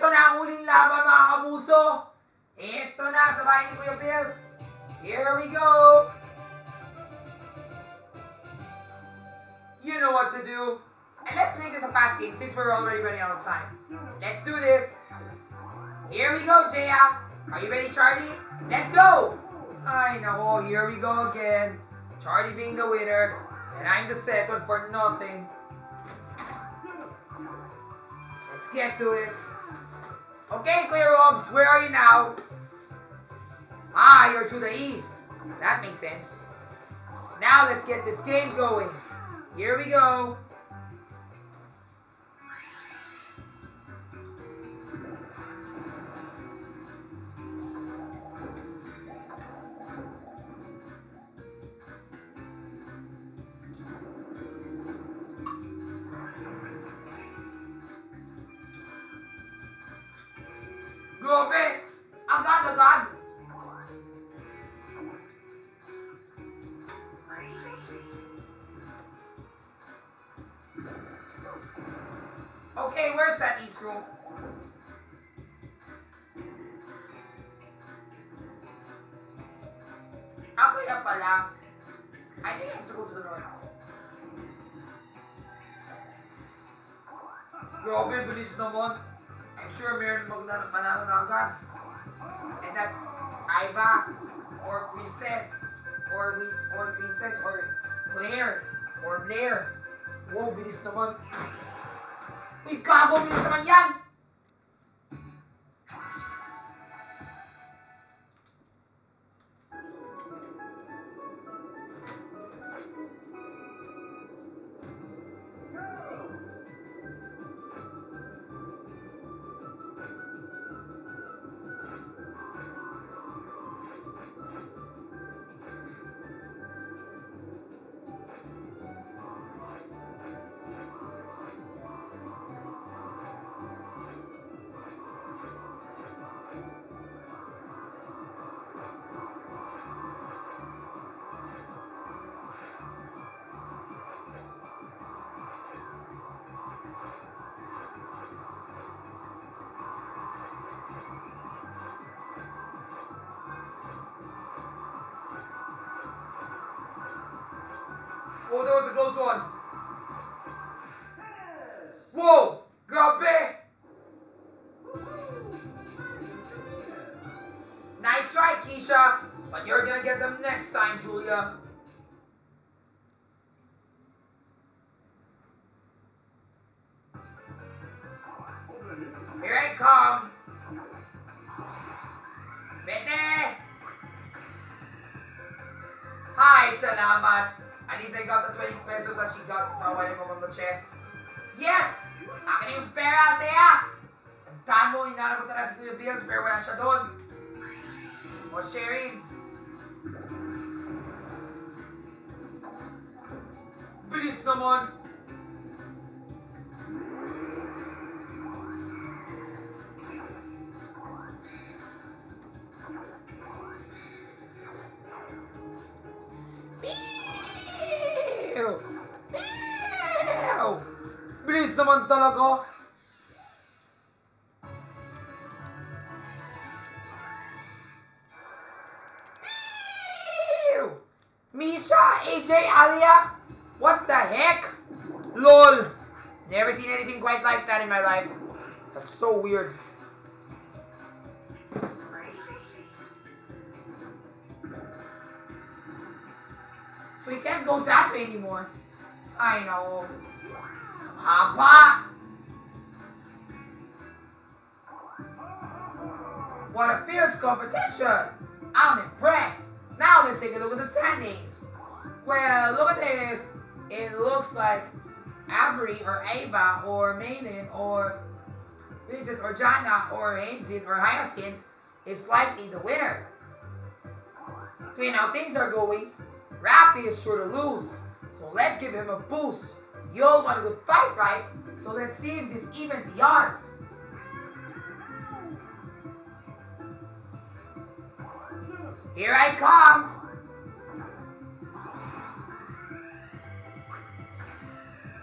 Ito na ang huling laban mga kapuso. Ito na sa bahay ni Kuya Bills. Here we go. You know what to do. And let's make this a fast game since we're already running out of time. Let's do this. Here we go, Jaya. Are you ready, Charlie? Let's go. I know, here we go again. Charlie being the winner, and I'm the second for nothing. Let's get to it. Okay, Kuya Robs, where are you now? Ah, you're to the east. That makes sense. Now let's get this game going. Here we go. Grabe! Agad-agad! Okay, where's that east room? Okay na pala. I think I have to go to the north. Grabe, bilis naman. I'm sure meron manalo na agad. And that's Iva, or Princess, or Claire, or Blair. Wow, bilis naman. Uy, gago, bilis naman yan! Oh, that was a close one. Whoa! Grabe! Nice try, Keisha. But you're gonna get them next time, Julia. Here I come. Bete! Hi, salamat. At least I got the 20 pesos that she got from the chest. Yes! Akin na yung pera, Thea! Tandaan mo, hinanap ko talaga si Kuya Bills, pero wala siya doon. O sharing. Bilis naman! Bilis naman talaga! Misha, AJ, Alia? What the heck? LOL! Never seen anything quite like that in my life. That's so weird. So we can't go that way anymore. I know. Hapa! What a fierce competition! I'm impressed. Now let's take a look at the standings. Well, look at this. It looks like Avery or Ava or Malin or Princess or Jana or Enjin or Hyacinth is likely the winner. To you know how things are going, Rappy is sure to lose. So let's give him a boost. You all want a good fight, right? So let's see if this evens the odds. Here I come!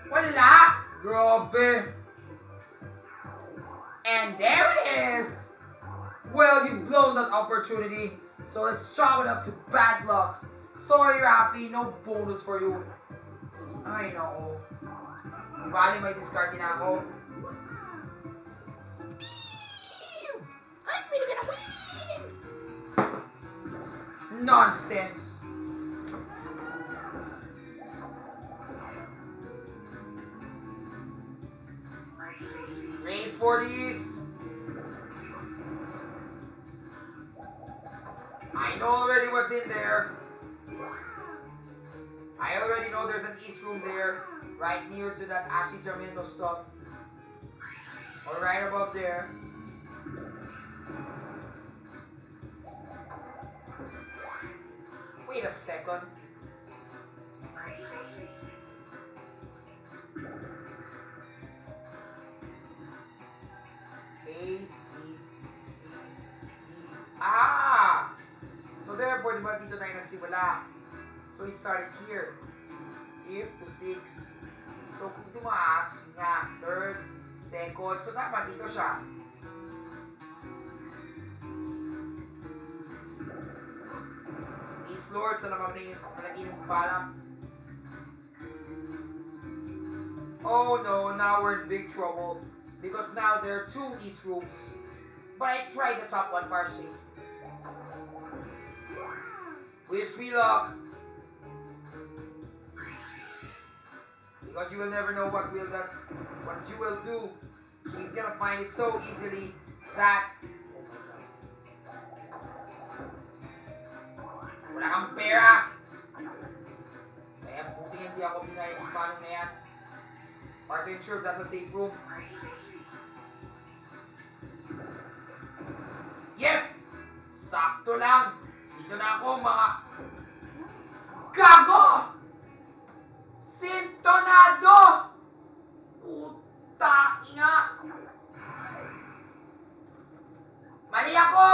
Wala! Grabe! And And there it is. Well, you've blown that opportunity. So let's chalk it up to bad luck. Sorry, Rafi. No bonus for you. Ay, nako. Di bali, may discard din ako. I'm really gonna win! Nonsense. Raise for the East. I know already what's in there. I already know there's an East room there, right near to that Ashley Sarmiento stuff. Or right above there. Wait a second. A, B, C, D. Ah! So therefore, di ba dito tayo nagsimula? So we started here. 5th to 6th. So kung tumaas, yun nga, 3rd, 2nd. So dapat dito siya. East Lords na naman naging balak. Oh no, now we're in big trouble. Because now there are 2 East rooms. But I tried the top one partially. Wish me luck. Because you will never know what you will do. She's gonna find it so easily that wala kang pera. Kaya buti hindi ako pinay yung paano na yan. Or to ensure that's a safe room. Yes! Sakto lang. Dito na ako mga gago! Sintonado! Puta ina! Mali ako!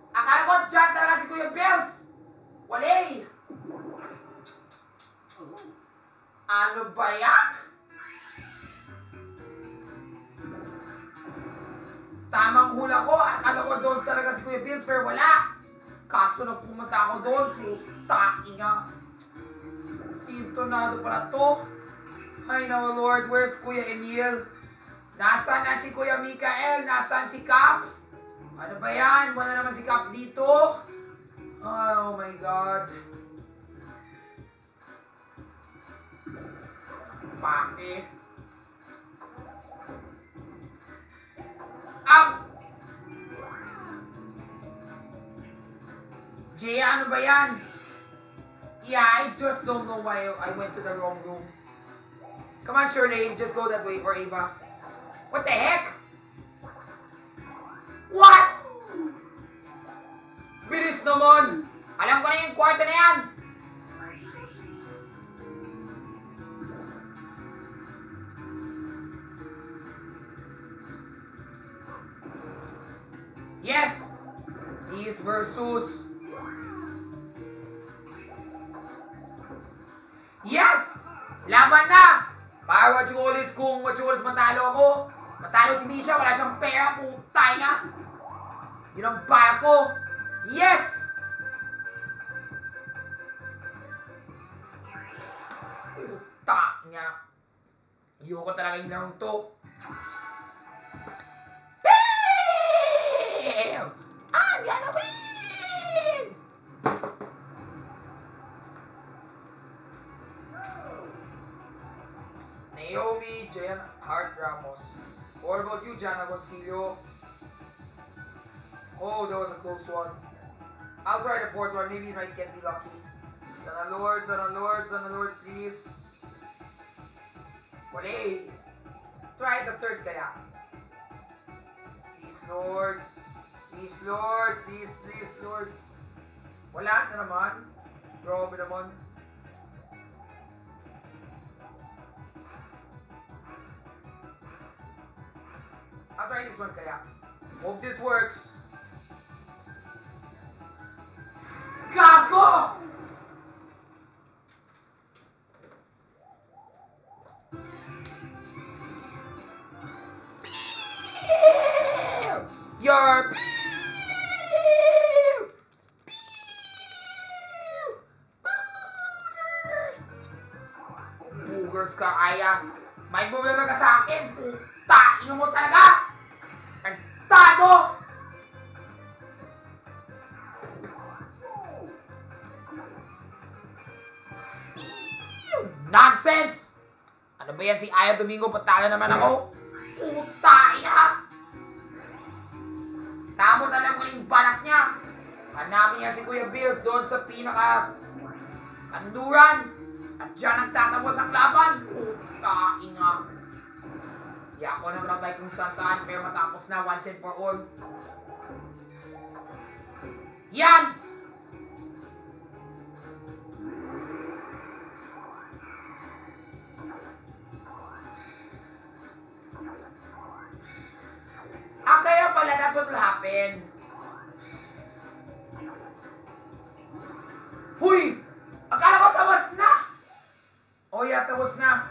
Akala ko dyan talaga si Kuya Bells! Wali! Ano ba yan? Tamang hula ko, akala ko doon talaga si Kuya Bills, pero wala. Kaso nung pumunta ako doon, puta ina. Sintonado pala to. Ay no Lord, where's Kuya Emil? Nasaan na si Kuya Mikael? Nasaan si Cap? Ano ba yan? Wala naman si Cap dito. Oh my God. Bakit? Jay, ano ba yan? Yeah, I just don't know why I went to the wrong room. Come on, Shirley, just go that way, or Ava. What the heck? What? Bilis naman! Alam ko na yung kwarto na yan! Yes! These versus... Yes! Laban na! Para what you call this, kung what you call this matalo ako. Matalo si Misha, wala siyang pera, putay nga. Yun ang bala ko. Yes! Puta nga. Ayoko talaga yung larong to. Bam! I'm gonna win! Naomi, Jen, Hart Ramos. What about you, Jana Gonzalo? Oh, that was a close one. I'll try the 4th one. Maybe I can be lucky. Sana Lord, please. Wale. Try the 3rd kaya. Please, Lord. Please, Lord. Please, Lord. Wala na naman. Grabe naman. I'll try this one kaya. Hope this works. Gago! ka, Aya. May problema ka sa akin. Tain mo talaga. Tado! Nonsense! Ano ba yan si Aya Domingo? Patalo naman ako. Ina! Tapos alam ko yung banak niya. Hanapin yan si Kuya Bills doon sa kanduran. At dyan nagtatapos ang laban. Ina! Di ako naglabay kung saan pero matapos na once and for all. Yan! Kaya pala, that's what will happen. Huy! Akala ko tapos na! Oh yeah, tapos na.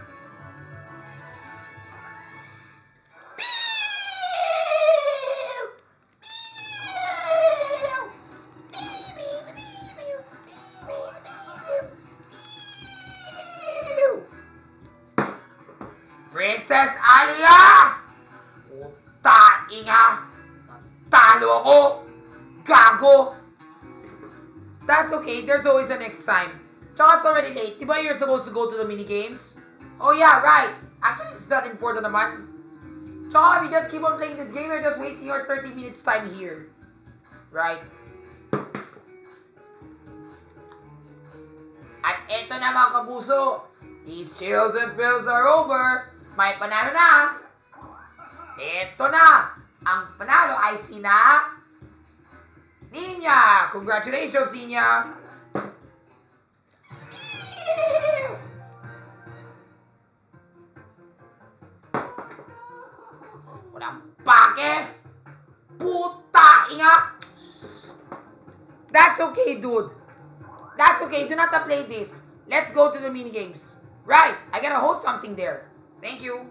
Princess Alia! Ina! Talo ako! Gago! That's okay, there's always a next time. Tsaka it's already late. Diba you're supposed to go to the minigames? Oh yeah, right. Actually, it's not important naman. Tsaka if you just keep on playing this game, you're just wasting your 30 minutes time here. Right? At eto na mga kapuso. These chills and spills are over. May panalo na. Eto na! Ang panalo ay sina Ninya! Congratulations, Ninya! Walang pake! Puta inga! That's okay, dude. That's okay. Do not play this. Let's go to the minigames. Right. I gotta host something there. Thank you.